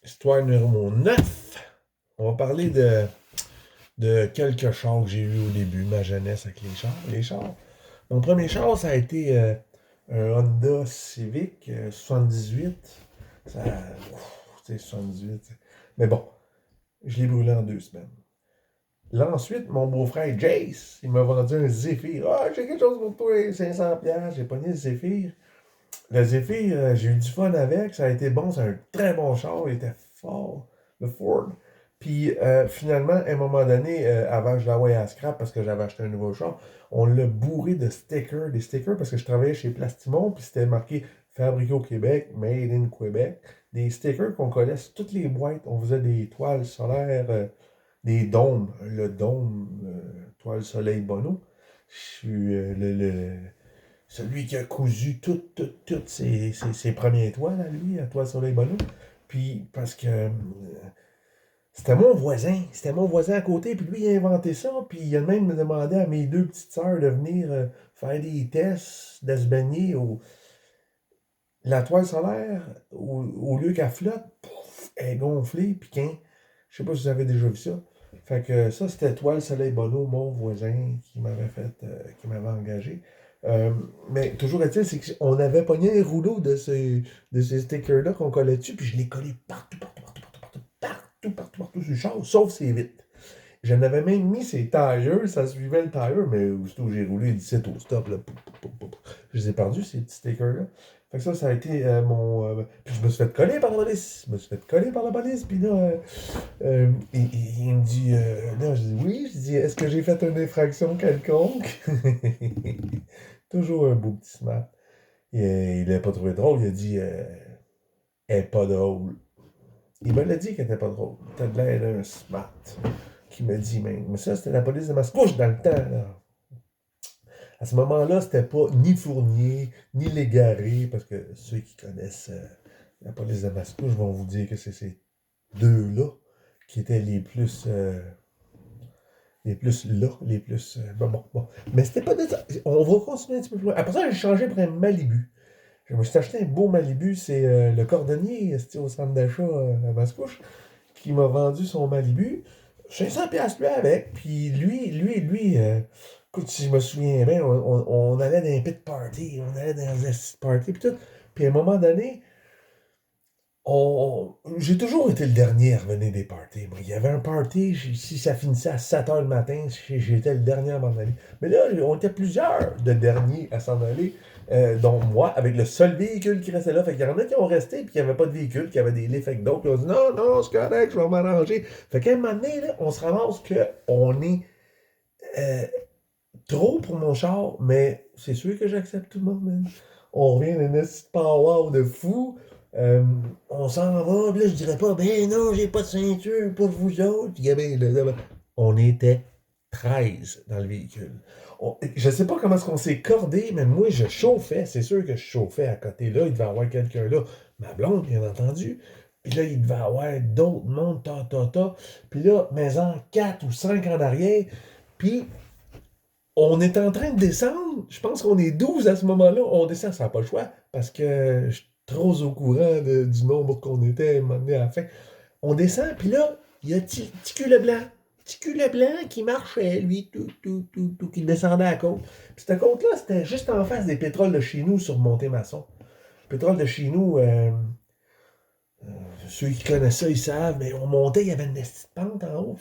Histoire numéro 9. On va parler de quelques chars que j'ai eus au début, ma jeunesse avec les chars. Les chars. Mon premier char, ça a été un Honda Civic 78. Ça, c'est 78. Mais bon, je l'ai brûlé en 2 semaines. Là, ensuite, mon beau-frère Jace, il m'a vendu un Zephyr. Ah, j'ai quelque chose pour toi, 500$. J'ai pogné le Zephyr. Le Zephyr, j'ai eu du fun avec. Ça a été bon. C'est un très bon char. Il était fort. Le Ford. Puis finalement, à un moment donné, avant que je l'envoie à scrap parce que j'avais acheté un nouveau char, on l'a bourré de stickers. Des stickers parce que je travaillais chez Plastimon. Puis c'était marqué Fabriqué au Québec, Made in Québec. Des stickers qu'on collait sur toutes les boîtes. On faisait des toiles solaires, des dômes. Le dôme, toile soleil Bono. Je suis celui qui a cousu toutes ses premiers toiles à lui, à Toile Soleil Bonneau. Puis, parce que c'était mon voisin à côté, puis lui, il a inventé ça, puis il a même demandé à mes deux petites sœurs de venir faire des tests, de se baigner. La toile solaire, au lieu qu'elle flotte, pouf, elle est gonflée, puis qu'un, je sais pas si vous avez déjà vu ça. Fait que ça, c'était Toile Soleil Bono, mon voisin, qui m'avait engagé. Euh, mais toujours est-il, c'est qu'on avait pogné un rouleau de ces stickers-là qu'on collait dessus, puis je les collais partout sur le char, sauf ses vitres. J'en avais même mis ses tailleurs, ça suivait le tailleur, mais aussitôt j'ai roulé 17 au stop, là, je les ai perdus, ces petits stickers-là. Fait que ça a été puis je me suis fait coller par la police. Je me suis fait coller par la police, puis là, il me dit, là, je dis oui, je dis, est-ce que j'ai fait une infraction quelconque? Toujours un beau petit smart. Il l'a pas trouvé drôle, il a dit, elle est pas drôle. Il me l'a dit qu'elle était pas drôle. T'as de l'air d'un smart. Qui me dit même. Mais ça, c'était la police de Mascouche dans le temps, là. À ce moment-là, c'était pas ni Fournier, ni Légaré, parce que ceux qui connaissent la police de Mascouche vont vous dire que c'est ces deux-là qui étaient les plus là, les plus. Bon. Mais c'était pas de ça. On va continuer un petit peu plus loin. Après ça, j'ai changé pour un Malibu. Je me suis acheté un beau Malibu. C'est le cordonnier c'était au centre d'achat à Mascouche qui m'a vendu son Malibu. 500$ lui avec. Puis lui, écoute, si je me souviens bien, on allait dans un pit party, on allait dans un party, puis tout. Puis à un moment donné, j'ai toujours été le dernier à revenir des parties. Moi. Il y avait un party, si ça finissait à 7 h le matin, j'étais le dernier à m'en aller. Mais là, on était plusieurs de derniers à s'en aller, dont moi, avec le seul véhicule qui restait là. Fait qu'il y en a qui ont resté, puis qui n'avaient pas de véhicule, qui avaient des lits. Fait que d'autres ont dit non, c'est correct, je vais m'arranger. Fait qu'à un moment donné, là, on se ramasse qu'on est euh, trop pour mon char, mais c'est sûr que j'accepte tout le monde, man. On revient d'un petit power de fou. Euh, on s'en va, puis là, je dirais pas, ben non, j'ai pas de ceinture pour vous autres. Puis, ben, on était 13 dans le véhicule. Je sais pas comment est-ce qu'on s'est cordé, mais moi, je chauffais. C'est sûr que je chauffais à côté là. Il devait y avoir quelqu'un là. Ma blonde, bien entendu. Puis là, il devait y avoir d'autres mondes, ta. Puis là, maison 4 ou 5 en arrière. Puis on est en train de descendre. Je pense qu'on est 12 à ce moment-là. On descend, ça n'a pas le choix, parce que je suis trop au courant du nombre qu'on était à un moment donné à la fin. On descend, puis là, il y a Ticu Leblanc. Ticu Leblanc qui marchait, lui, qui descendait à la côte. Puis cette côte-là, c'était juste en face des pétroles de chez nous sur Monté-Maçon. Pétrole de chez nous, ceux qui connaissent ça, ils savent, mais on montait, il y avait une petite pente en haut,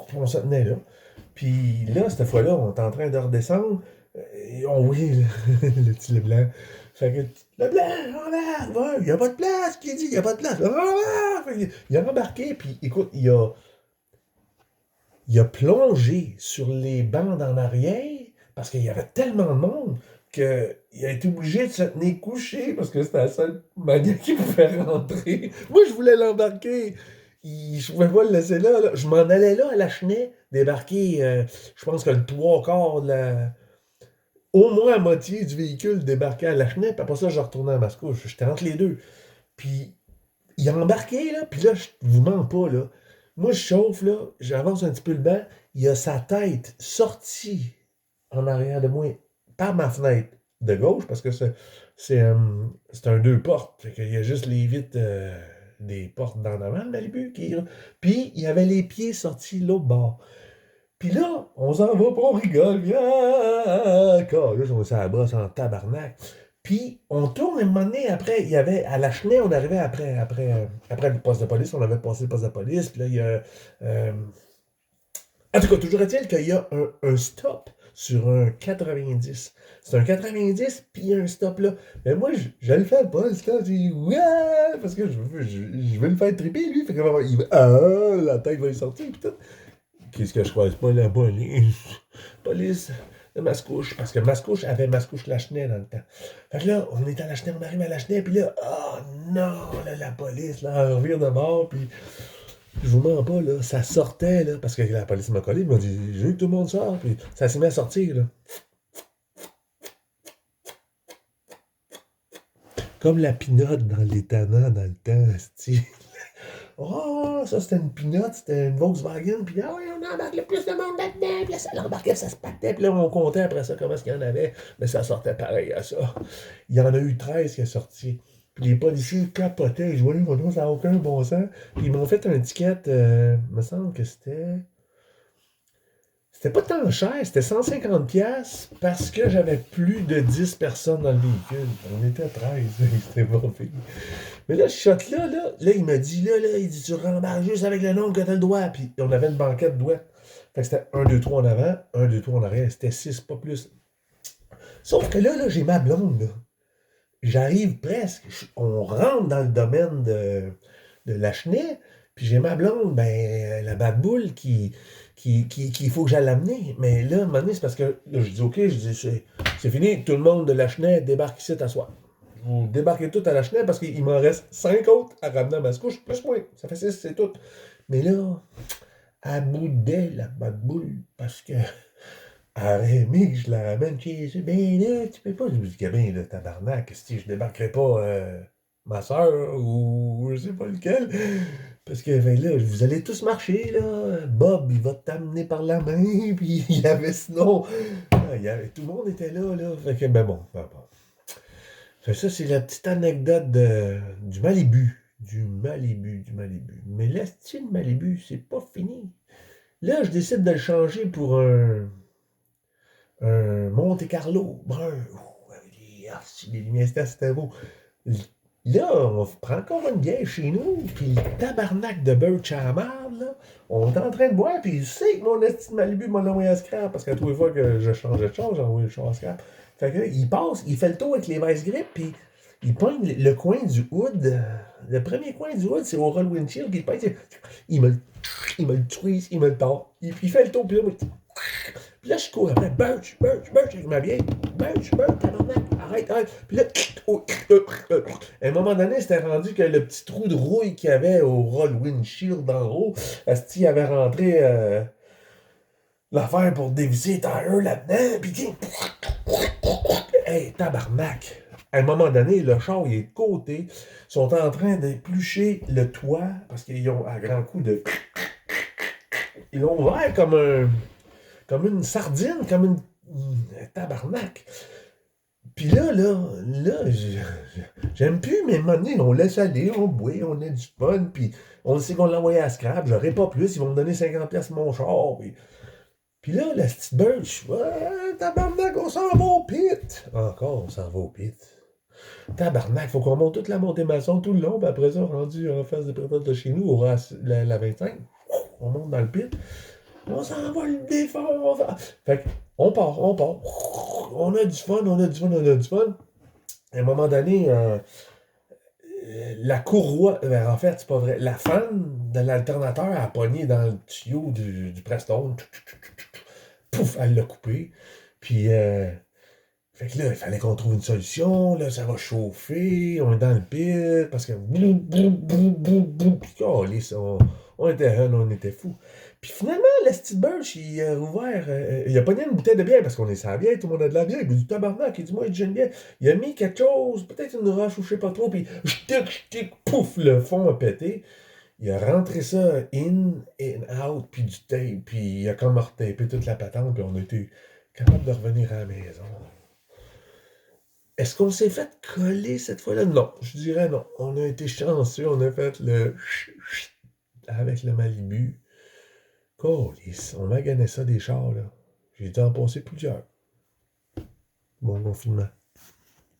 puis on se tenait là. Puis là, cette fois-là, on est en train de redescendre, et on voit le petit Leblanc. Fait que, Leblanc, va, il n'y a pas de place, qui dit, il n'y a pas de place, il a embarqué, puis écoute, il a plongé sur les bancs en arrière, parce qu'il y avait tellement de monde, qu'il a été obligé de se tenir couché, parce que c'était la seule manière qu'il pouvait rentrer. Moi, je voulais l'embarquer. Je ne pouvais pas le laisser là. Je m'en allais là à la Chenet, débarquer, je pense que le trois quarts au moins à moitié du véhicule débarquait à la Chenet, puis après ça, je retournais à Mascouche. J'étais entre les deux. Puis il a embarqué, là, puis là, je vous mens pas, là. Moi, je chauffe, là, j'avance un petit peu le banc, il a sa tête sortie en arrière de moi par ma fenêtre de gauche, parce que c'est un deux portes. Fait qu'il y a juste des portes d'en avant, le Malibu. Puis, il y avait les pieds sortis de l'autre bord. Puis là, on s'en va, puis on rigole, puis là, on s'en brosse en tabarnak. Puis, on tourne un moment donné, après, il y avait, à la Chenay, on arrivait après le poste de police, on avait passé le poste de police, puis là, il y a, en tout cas, toujours est-il qu'il y a un stop sur un 90. C'est un 90, puis il y a un stop là. Mais moi, je le fais pas, le stop. Je dis, ouais, parce que je veux le faire triper, lui. Fait que, la tête va y sortir, puis tout. Qu'est-ce que je croise pas la police? Police de Mascouche. Parce que Mascouche avait Mascouche-Lachenay dans le temps. Fait que là, on est à Lachenay, on arrive à Lachenay, puis là, oh non, là, la police, là, elle revient de mort, puis je vous mens pas, là, ça sortait, là, parce que la police m'a collé, ils m'ont dit, je veux que tout le monde sorte, puis ça s'est mis à sortir, là. Comme la pinotte dans les tannants dans le temps, style. Oh, ça c'était une pinotte, c'était une Volkswagen, puis ah oui, on embarque le plus de monde là-dedans, puis là, ça l'embarquait, ça se pactait, puis là, on comptait après ça comment est-ce qu'il y en avait, mais ça sortait pareil à ça. Il y en a eu 13 qui est sorti. Puis les policiers capotaient, ils jouaient, ça n'a aucun bon sens. Puis ils m'ont fait un ticket, il me semble que c'était. C'était pas tant cher, c'était 150 pièces parce que j'avais plus de 10 personnes dans le véhicule. On était 13, c'était pas pire. Mais là, ce shot-là, il me dit, il dit, tu rembarques juste avec le nombre que t'as le doigt. Puis on avait une banquette douette. Fait que c'était 1, 2, 3 en avant, 1, 2, 3 en arrière. C'était 6, pas plus. Sauf que là, j'ai ma blonde, là. J'arrive presque. On rentre dans le domaine de Lachenay, puis j'ai ma blonde, ben, la bad boule qu'il faut que j'aille l'amener. Mais là, à un moment donné, c'est parce que là, je dis OK, je dis c'est fini, tout le monde de Lachenay débarque ici à soir. Vous débarquez tout à Lachenay parce qu'il m'en reste 5 autres à ramener à Mascouche, plus moi. Ça fait 6, c'est tout. Mais là, elle boudait la bad boule parce que elle aurait aimé que je la ramène chez eux. Ben là, tu peux pas. Je me dis, ben là, tabarnak, si je débarquerai pas ma soeur ou je sais pas lequel. Parce que ben là, vous allez tous marcher, là. Bob, il va t'amener par la main. Puis il y avait sinon. Tout le monde était là, là. Fait que, ben bon, Fait que ça, c'est la petite anecdote du Malibu. Du Malibu. Mais le style Malibu, c'est pas fini. Là, je décide de le changer pour un Monte Carlo brun. Les lumières, c'était beau. Là, on prend encore une bière chez nous, puis le tabarnak de Birch à la marde, là, on est en train de boire, puis il sait que mon esti Malibu m'a envoyé à scrap, parce qu'à toutes les fois que je changeais de charge, j'ai envoyé le char à scrap. Fait que là, il passe, il fait le tour avec les vice grips, puis il pogne le coin du hood. Le premier coin du hood, c'est au roll windshield, puis il pèse, il me le tweeze, il me le tord. Puis il fait le tour, puis là, puis là, je cours après, Birch, avec ma vieille. Birch, tabarnak, arrête. Puis là, à un moment donné, c'était rendu que le petit trou de rouille qu'il y avait au roll windshield en haut, il avait rentré l'affaire pour dévisser les tires là-dedans, puis hey, tabarnak. À un moment donné, le char, il est de côté. Ils sont en train d'éplucher le toit, parce qu'ils ont, à grand coup de... Ils l'ont ouvert comme une sardine, comme une tabarnak. Puis là, j'aime plus, mais à un moment donné, on laisse aller, on boit, on a du fun, puis on sait qu'on l'a envoyé à scrap, j'aurai pas plus, ils vont me donner 50$ mon char. Puis là, la petite Birch, ouais, tabarnak, on s'en va au pit. Encore, on s'en va au pit. Tabarnak, faut qu'on monte toute la montée maçon tout le long, puis après ça, rendu en face des prétendants de chez nous, au la 25, on monte dans le pit. On s'en va le défendre. Fait qu'on part. On a du fun. À un moment donné, la courroie, en fait, c'est pas vrai. La fan de l'alternateur a pogné dans le tuyau du Preston. Pouf, elle l'a coupé. Puis, fait que là, il fallait qu'on trouve une solution. Là, ça va chauffer. On est dans le pit. Parce que. On était on était fous. Puis finalement, le Steve Birch, il a ouvert. Il a pogné une bouteille de bière parce qu'on est sans bière, tout le monde a de la bière. Il dit du tabarnak, il dit moi, j'ai une bière. Il a mis quelque chose, peut-être une roche ou je sais pas trop, puis pouf, le fond a pété. Il a rentré ça in and out, puis du tape, puis il a comme retapé toute la patente, puis on a été capable de revenir à la maison. Est-ce qu'on s'est fait coller cette fois-là? Non, je dirais non. On a été chanceux, on a fait le avec le Malibu. Câlisse, on maganait ça des chars, là. J'ai dû en passer plusieurs. Bon confinement.